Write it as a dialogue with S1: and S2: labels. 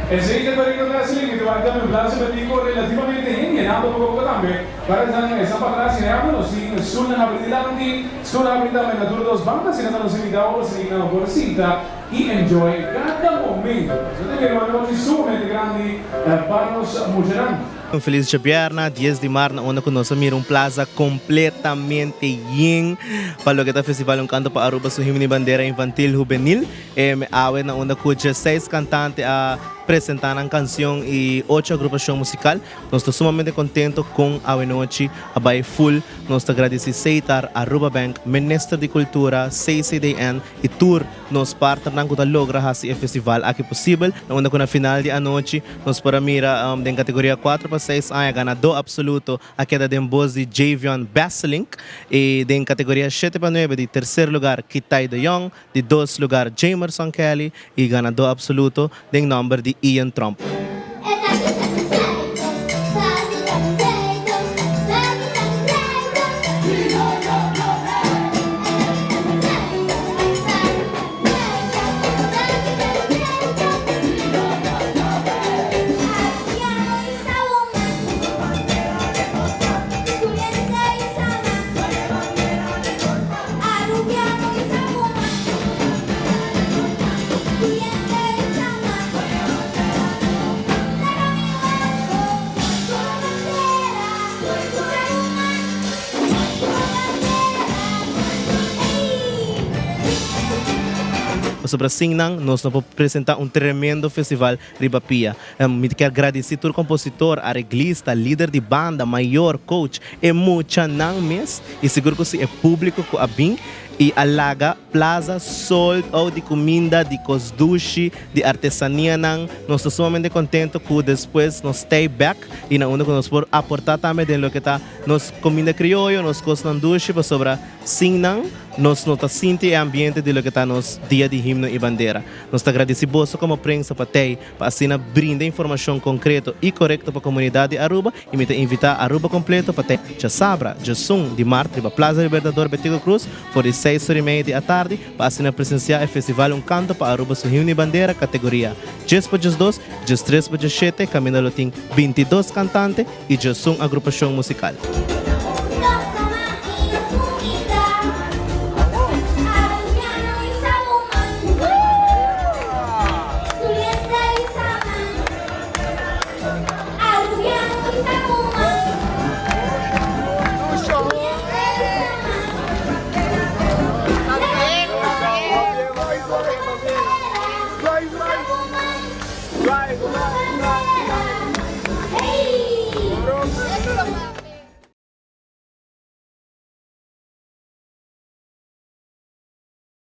S1: El siguiente periodo de Besselink que va a estar en Plaza Betico relativamente bien, llenando poco también. Para esa para atrás, si suena habilidad, suena habilidad en la tour dos bandas, y nos invitamos a por cita y enjoy cada momento. Yo te quiero anochi sumamente grande para nos muchanan.
S2: Um feliz Diabierna, 10 de março, onde nós vamos plaza completamente yin para o que é o festival Canto para Aruba, Nos Himno y Bandera infantil juvenil. Awe na onde cuja 6 cantantes a apresentar a canção e 8 agrupação musical. Nós estamos sumamente contentos com a noite, a vai full. Nós agradecemos a Aruba Bank, Ministro de Cultura, CCDN e tour nos partners que logra esse festival aqui possível. Onde na final de anochi nós para mira em categoria 4 para 6 anos ganado absoluto a queda de voz de J-vyon Besselink e em categoria 7 para 9 de terceiro lugar J-vyon, de 2 lugar Jamerson Kelly e ganado absoluto de número de Tromp. Sobre Singnang, nós vamos apresentar tremendo festival Ribapia. Me quero agradecer todo compositor, arreglista, líder de banda, maior, coach, e muchanan mesmo. E seguro que se é público com a BIM e alaga plaza sold out de comida, de cosdushi, de artesania. Nós estamos sumamente contentos que depois nós stay back e na onde nós podemos aportar também de lo que está nos comida criollo, nos cosnan dushi, para sobre Singnang, nós sentimos o ambiente de lo que está nos dia de himno e bandera. Nós agradecemos como prensa para assim brindar informação concreta e correta para a comunidade de Aruba e me invitar a Aruba completo para ter sabra, Jesum, de março, para Plaza Betico Cruz, por 6h30 da tarde, para assim presenciar o festival Canto para Aruba, Nos Himno y Bandera, categoria 10 para 2, 3 para 7, caminho tem 22 cantantes e Jesum agrupação musical.
S3: Right.